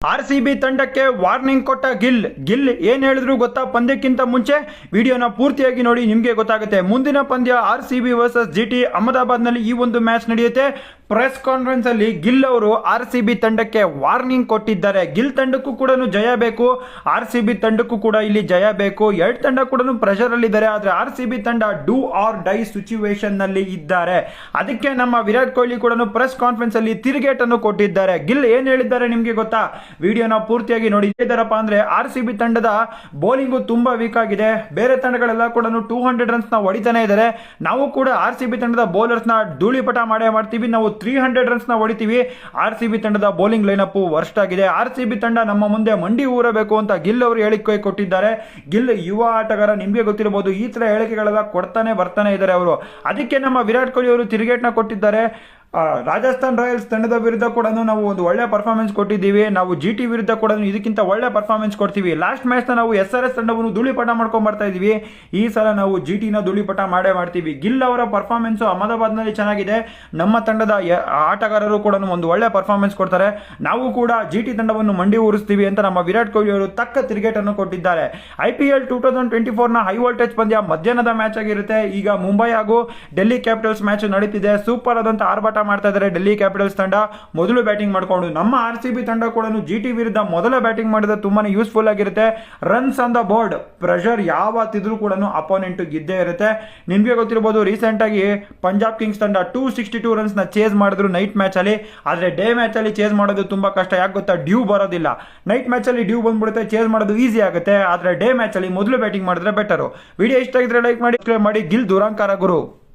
RCB ತಂಡಕ್ಕೆ warning ಕೊಟ್ಟ ಗಿಲ್ ಏನ್ ಹೇಳಿದ್ರು ಗೊತ್ತಾ? ಪಂದ್ಯಕ್ಕಿಂತ ಮುಂಚೆ ವಿಡಿಯೋನ ಪೂರ್ತಿಯಾಗಿ ನೋಡಿ, ನಿಮಗೆ ಗೊತ್ತಾಗುತ್ತೆ. ಮುಂದಿನ ಪಂದ್ಯ RCB ವರ್ಸಸ್ GT ಅಹಮದಾಬಾದ್ ನಲ್ಲಿ ಈ ಒಂದು ಮ್ಯಾಚ್ ನಡೆಯುತ್ತೆ. ಪ್ರೆಸ್ ಕಾನ್ಫರೆನ್ಸ್ ಅಲ್ಲಿ ಗಿಲ್ ಅವರು RCB ತಂಡಕ್ಕೆ ವಾರ್ನಿಂಗ್ ಕೊಟ್ಟಿದ್ದಾರೆ. ಗಿಲ್ ತಂಡಕ್ಕೂ ಕೂಡ ಜಯ ಬೇಕು, RCB ತಂಡಕ್ಕೂ ಕೂಡ ಇಲ್ಲಿ ಜಯ ಬೇಕು. ಎರಡು ತಂಡ ಕೂಡ ಪ್ರೆಷರ್ ಅಲ್ಲಿ ಇದ್ದಾರೆ. ಆದ್ರೆ RCB ತಂಡ ಡೂ ಆರ್ ಡೈ ಸಿಚುವೇಶನ್ ನಲ್ಲಿ ಇದ್ದಾರೆ. ಅದಕ್ಕೆ ನಮ್ಮ ವಿರಾಟ್ ಕೊಹ್ಲಿ ಕೂಡ ಪ್ರೆಸ್ ಕಾನ್ಫರೆನ್ಸ್ ಅಲ್ಲಿ ತಿರುಗೇಟನ್ನು ಕೊಟ್ಟಿದ್ದಾರೆ. ಗಿಲ್ ಏನ್ ಹೇಳಿದ್ದಾರೆ ನಿಮ್ಗೆ ಗೊತ್ತಾ? ವಿಡಿಯೋನ ಪೂರ್ತಿಯಾಗಿ ನೋಡಿ. ಇದ್ದಾರಪ್ಪ ಅಂದ್ರೆ RCB ತಂಡದ ಬೌಲಿಂಗು ತುಂಬಾ ವೀಕ್ ಆಗಿದೆ. ಬೇರೆ ತಂಡಗಳೆಲ್ಲ ಕೂಡ 200 ರನ್ಸ್ ನ ಹೊಡಿತಾನೆ ಇದ್ದಾರೆ. ನಾವು ಕೂಡ RCB ತಂಡದ ಬೌಲರ್ಸ್ ನ ಧೂಳಿಪಟ ಮಾಡೇ ಮಾಡ್ತೀವಿ. ನಾವು 300 ರನ್ಸ್ ನ ಹೊಡಿತೀವಿ. RCB ತಂಡದ ಬೌಲಿಂಗ್ ಲೈನಪ್ ವರ್ಸ್ಟ್ ಆಗಿದೆ. RCB ತಂಡ ನಮ್ಮ ಮುಂದೆ ಮಂಡಿ ಊರಬೇಕು ಅಂತ ಗಿಲ್ ಅವರು ಹೇಳಿಕೆ ಕೊಟ್ಟಿದ್ದಾರೆ. ಗಿಲ್ ಯುವ ಆಟಗಾರ, ನಿಮ್ಗೆ ಗೊತ್ತಿರಬಹುದು. ಈ ತರ ಹೇಳಿಕೆಗಳೆಲ್ಲ ಬರ್ತಾನೆ ಇದ್ದಾರೆ ಅವರು. ಅದಕ್ಕೆ ನಮ್ಮ ವಿರಾಟ್ ಕೊಹ್ಲಿ ಅವರು ತಿರುಗೇಟ್ನ ಕೊಟ್ಟಿದ್ದಾರೆ. ರಾಜಸ್ಥಾನ್ ರಾಯಲ್ಸ್ ತಂಡದ ವಿರುದ್ಧ ಕೂಡ ನಾವು ಒಂದು ಒಳ್ಳೆ ಪರ್ಫಾರ್ಮೆನ್ಸ್ ಕೊಟ್ಟಿದ್ದೀವಿ. ನಾವು GT ವಿರುದ್ಧ ಕೂಡ ಇದಕ್ಕಿಂತ ಒಳ್ಳೆ ಪರ್ಫಾರ್ಮೆನ್ಸ್ ಕೊಡ್ತೀವಿ. ಲಾಸ್ಟ್ ಮ್ಯಾಚ್ ನಾವು SRS ತಂಡವನ್ನು ಧೂಳಿಪಟ ಮಾಡ್ಕೊಂಡ್ ಬರ್ತಾ ಇದೀವಿ. ಈ ಸಲ ನಾವು GT ನ ಧೂಳಿಪಟ ಮಾಡೇ ಮಾಡ್ತೀವಿ. ಗಿಲ್ ಅವರ ಪರ್ಫಾರ್ಮೆನ್ಸ್ ಅಹಮದಾಬಾದ್ ನಲ್ಲಿ ಚೆನ್ನಾಗಿದೆ. ನಮ್ಮ ತಂಡದ ಆಟಗಾರರು ಕೂಡ ಒಂದು ಒಳ್ಳೆ ಪರ್ಫಾರ್ಮೆನ್ಸ್ ಕೊಡ್ತಾರೆ. ನಾವು ಕೂಡ GT ತಂಡವನ್ನು ಮಂಡಿ ಊರಿಸ್ತೀವಿ ಅಂತ ನಮ್ಮ ವಿರಾಟ್ ಕೊಹ್ಲಿ ಅವರು ತಕ್ಕ ತಿರುಗೇಟನ್ನು ಕೊಟ್ಟಿದ್ದಾರೆ. IPL 2024 ನ ಹೈ ವೋಲ್ಟೇಜ್ ಪಂದ್ಯ ಮಧ್ಯಾಹ್ನದ ಮ್ಯಾಚ್ ಆಗಿರುತ್ತೆ. ಈಗ ಮುಂಬೈ ಹಾಗೂ ಡೆಲ್ಲಿ ಕ್ಯಾಪಿಟಲ್ಸ್ ಮ್ಯಾಚ್ ನಡೀತಿದೆ. ಸೂಪರ್ ಆದಂತ ಆರ್ಭಟ ಮಾಡ್ತಾ ಇದ್ದಾರೆ ಡೆಲ್ಲಿ ಕ್ಯಾಪಿಟಲ್ಸ್ ತಂಡ. ಮೊದಲು ಬ್ಯಾಟಿಂಗ್ ಮಾಡಿಕೊಂಡು ನಮ್ಮ RCB ತಂಡ ಕೂಡ GT ವಿರುದ್ಧ ಮೊದಲ ಬ್ಯಾಟಿಂಗ್ ಮಾಡಿದ್ರೆ ತುಂಬಾನೇ ಯೂಸ್ಫುಲ್ ಆಗಿರುತ್ತೆ. Runs on the board, pressure ಯಾವತ್ತಿದ್ರೂ ಕೂಡ ಅಪೋನೆಂಟ್ ಗಿದ್ದೇ ಇರುತ್ತೆ. ನಿಮ್ಗೆ ಗೊತ್ತಿರಬಹುದು, ರೀಸೆಂಟ್ ಆಗಿ ಪಂಜಾಬ್ ಕಿಂಗ್ಸ್ ತಂಡ 262 ರನ್ಸ್ ನ ಚೇಸ್ ಮಾಡಿದ್ರು ನೈಟ್ ಮ್ಯಾಚ್ ಅಲ್ಲಿ. ಆದ್ರೆ ಡೇ ಮ್ಯಾಚ್ ಅಲ್ಲಿ ಚೇಸ್ ಮಾಡೋದು ತುಂಬಾ ಕಷ್ಟ. ಯಾಕೆ ಗೊತ್ತಾ? ಡ್ಯೂ ಬರೋದಿಲ್ಲ. ನೈಟ್ ಮ್ಯಾಚ್ ಅಲ್ಲಿ ಡ್ಯೂ ಬಂದ್ಬಿಡುತ್ತೆ, ಚೇಸ್ ಮಾಡೋದು ಈಸಿ ಆಗುತ್ತೆ. ಆದ್ರೆ ಡೇ ಮ್ಯಾಚ್ ಅಲ್ಲಿ ಮೊದಲು ಬ್ಯಾಟಿಂಗ್ ಮಾಡಿದ್ರೆ ಬೆಟರ್. ವಿಡಿಯೋ ಇಷ್ಟ ಆಗಿದ್ರೆ ಲೈಕ್ ಮಾಡಿ, ಗಿಲ್ ದುರಂಕಾರ ಗುರು.